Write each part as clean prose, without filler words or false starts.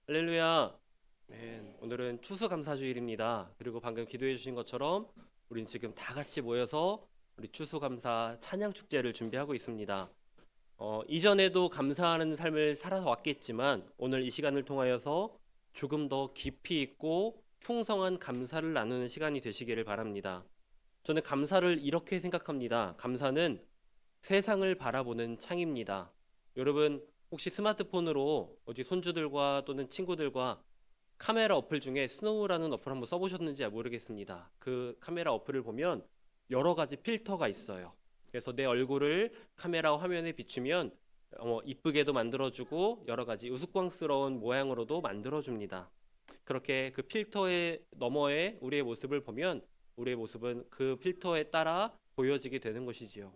할렐루야. 아멘. 오늘은 추수감사주일입니다. 그리고 방금 기도해 주신 것처럼 우린 지금 다 같이 모여서 우리 추수감사 찬양축제를 준비하고 있습니다. 이전에도 감사하는 삶을 살아왔겠지만 오늘 이 시간을 통하여서 조금 더 깊이 있고 풍성한 감사를 나누는 시간이 되시기를 바랍니다. 저는 감사를 이렇게 생각합니다. 감사는 세상을 바라보는 창입니다. 여러분 혹시 스마트폰으로 어디 손주들과 또는 친구들과 카메라 어플 중에 스노우라는 어플 한번 써보셨는지 모르겠습니다. 그 카메라 어플을 보면 여러 가지 필터가 있어요. 그래서 내 얼굴을 카메라 화면에 비추면 이쁘게도 만들어주고 여러 가지 우스꽝스러운 모양으로도 만들어줍니다. 그렇게 그 필터의 너머에 우리의 모습을 보면 우리의 모습은 그 필터에 따라 보여지게 되는 것이지요.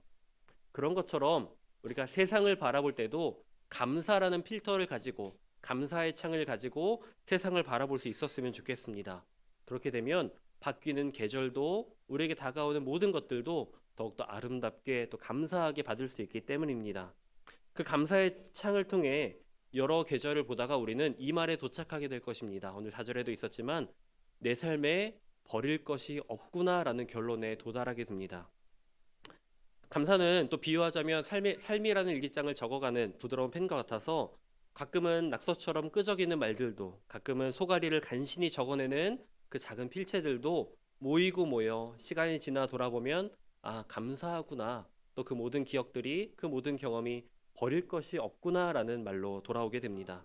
그런 것처럼 우리가 세상을 바라볼 때도 감사라는 필터를 가지고 감사의 창을 가지고 세상을 바라볼 수 있었으면 좋겠습니다. 그렇게 되면 바뀌는 계절도 우리에게 다가오는 모든 것들도 더욱더 아름답게 또 감사하게 받을 수 있기 때문입니다. 그 감사의 창을 통해 여러 계절을 보다가 우리는 이 말에 도착하게 될 것입니다. 오늘 4절에도 있었지만 내 삶에 버릴 것이 없구나라는 결론에 도달하게 됩니다. 감사는 또 비유하자면 삶이라는 일기장을 적어가는 부드러운 펜과 같아서 가끔은 낙서처럼 끄적이는 말들도 가끔은 소가리를 간신히 적어내는 그 작은 필체들도 모이고 모여 시간이 지나 돌아보면 감사하구나, 또 그 모든 기억들이 그 모든 경험이 버릴 것이 없구나라는 말로 돌아오게 됩니다.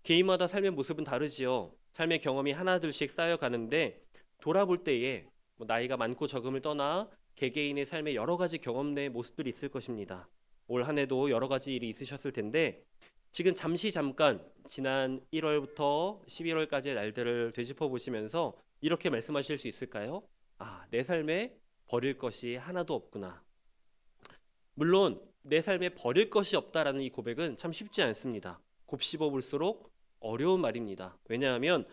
개인마다 삶의 모습은 다르지요. 삶의 경험이 하나둘씩 쌓여가는데 돌아볼 때에 나이가 많고 적음을 떠나 개개인의 삶의 여러 가지 경험의 모습들이 있을 것입니다. 올 한 해도 여러 가지 일이 있으셨을 텐데 지금 잠깐 지난 1월부터 11월까지의 날들을 되짚어 보시면서 이렇게 말씀하실 수 있을까요? 내 삶에 버릴 것이 하나도 없구나. 물론 내 삶에 버릴 것이 없다라는 이 고백은 참 쉽지 않습니다. 곱씹어 볼수록 어려운 말입니다. 왜냐하면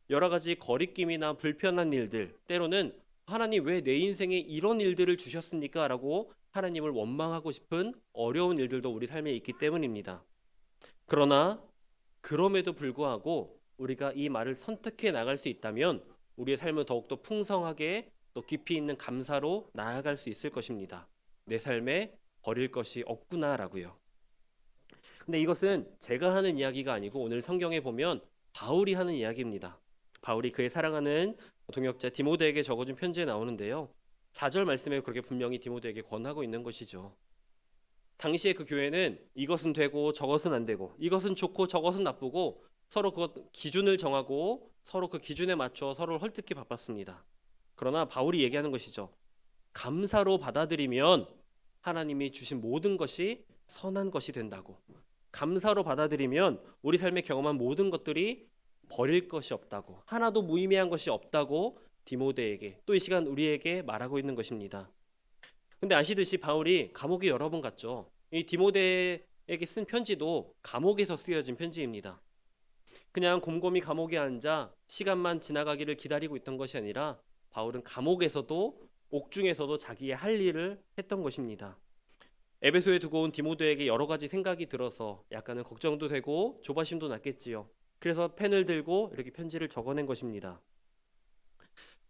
여러 가지 거리낌이나 불편한 일들, 때로는 하나님 왜 내 인생에 이런 일들을 주셨습니까? 라고 하나님을 원망하고 싶은 어려운 일들도 우리 삶에 있기 때문입니다. 그러나 그럼에도 불구하고 우리가 이 말을 선택해 나갈 수 있다면 우리의 삶은 더욱더 풍성하게 또 깊이 있는 감사로 나아갈 수 있을 것입니다. 내 삶에 버릴 것이 없구나라고요. 근데 이것은 제가 하는 이야기가 아니고 오늘 성경에 보면 바울이 하는 이야기입니다. 바울이 그의 사랑하는 동역자 디모데에게 적어준 편지에 나오는데요. 4절 말씀에 그렇게 분명히 디모데에게 권하고 있는 것이죠. 당시에 그 교회는 이것은 되고 저것은 안 되고 이것은 좋고 저것은 나쁘고 서로 그 기준을 정하고 서로 그 기준에 맞춰 서로를 헐뜯기 바빴습니다. 그러나 바울이 얘기하는 것이죠. 감사로 받아들이면 하나님이 주신 모든 것이 선한 것이 된다고. 감사로 받아들이면 우리 삶에 경험한 모든 것들이 버릴 것이 없다고, 하나도 무의미한 것이 없다고 디모데에게 또 이 시간 우리에게 말하고 있는 것입니다. 근데 아시듯이 바울이 감옥에 여러 번 갔죠. 이 디모데에게 쓴 편지도 감옥에서 쓰여진 편지입니다. 그냥 곰곰이 감옥에 앉아 시간만 지나가기를 기다리고 있던 것이 아니라 바울은 감옥에서도 옥중에서도 자기의 할 일을 했던 것입니다. 에베소에 두고 온 디모데에게 여러 가지 생각이 들어서 약간은 걱정도 되고 조바심도 났겠지요. 그래서 펜을 들고 이렇게 편지를 적어낸 것입니다.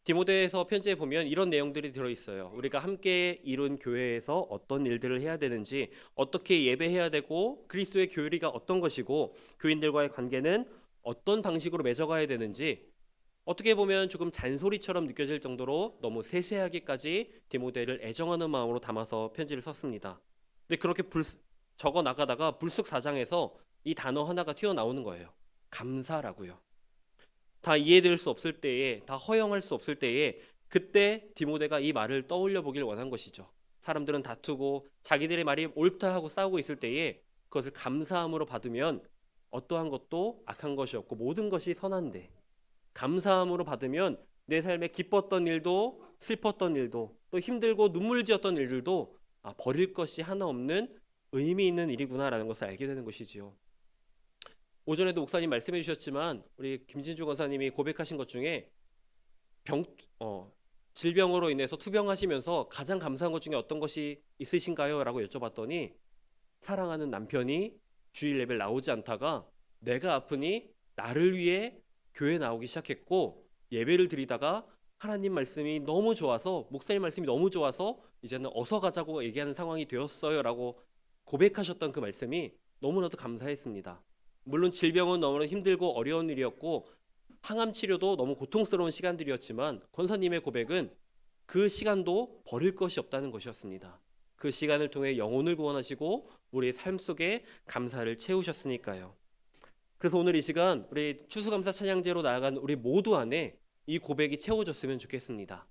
디모데에서 편지에 보면 이런 내용들이 들어있어요. 우리가 함께 이룬 교회에서 어떤 일들을 해야 되는지, 어떻게 예배해야 되고 그리스도의 교리가 어떤 것이고 교인들과의 관계는 어떤 방식으로 맺어가야 되는지, 어떻게 보면 조금 잔소리처럼 느껴질 정도로 너무 세세하게까지 디모데를 애정하는 마음으로 담아서 편지를 썼습니다. 근데 그렇게 적어 나가다가 불쑥사장에서 이 단어 하나가 튀어나오는 거예요. 감사라고요. 다 이해될 수 없을 때에, 다 허용할 수 없을 때에 그때 디모데가 이 말을 떠올려 보길 원한 것이죠. 사람들은 다투고 자기들의 말이 옳다 하고 싸우고 있을 때에 그것을 감사함으로 받으면 어떠한 것도 악한 것이 없고 모든 것이 선한데, 감사함으로 받으면 내 삶에 기뻤던 일도 슬펐던 일도 또 힘들고 눈물지었던 일들도 버릴 것이 하나 없는 의미 있는 일이구나라는 것을 알게 되는 것이지요. 오전에도 목사님 말씀해 주셨지만 우리 김진주 권사님이 고백하신 것 중에 질병으로 인해서 투병하시면서 가장 감사한 것 중에 어떤 것이 있으신가요? 라고 여쭤봤더니 사랑하는 남편이 주일 예배를 나오지 않다가 내가 아프니 나를 위해 교회 나오기 시작했고 예배를 드리다가 하나님 말씀이 너무 좋아서 목사님 말씀이 너무 좋아서 이제는 어서 가자고 얘기하는 상황이 되었어요라고 고백하셨던 그 말씀이 너무나도 감사했습니다. 물론 질병은 너무나 힘들고 어려운 일이었고 항암 치료도 너무 고통스러운 시간들이었지만 권사님의 고백은 그 시간도 버릴 것이 없다는 것이었습니다. 그 시간을 통해 영혼을 구원하시고 우리의 삶 속에 감사를 채우셨으니까요. 그래서 오늘 이 시간 우리 추수감사 찬양제로 나아간 우리 모두 안에 이 고백이 채워졌으면 좋겠습니다.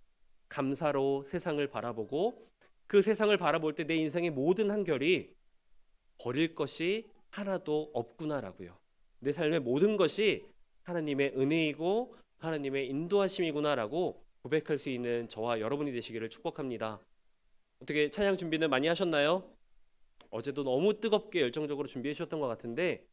감사로 세상을 바라보고 그 세상을 바라볼 때 내 인생의 모든 한결이 버릴 것이 하나도 없구나라고요. 내 삶의 모든 것이 하나님의 은혜이고 하나님의 인도하심이구나라고 고백할 수 있는 저와 여러분이 되시기를 축복합니다. 어떻게 찬양 준비는 많이 하셨나요? 어제도 너무 뜨겁게 열정적으로 준비해 주셨던 것 같은데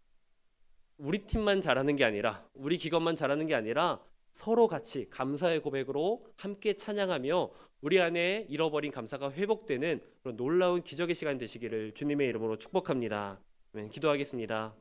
우리 팀만 잘하는 게 아니라 우리 기관만 잘하는 게 아니라 서로 같이 감사의 고백으로 함께 찬양하며 우리 안에 잃어버린 감사가 회복되는 그런 놀라운 기적의 시간 되시기를 주님의 이름으로 축복합니다. 기도하겠습니다.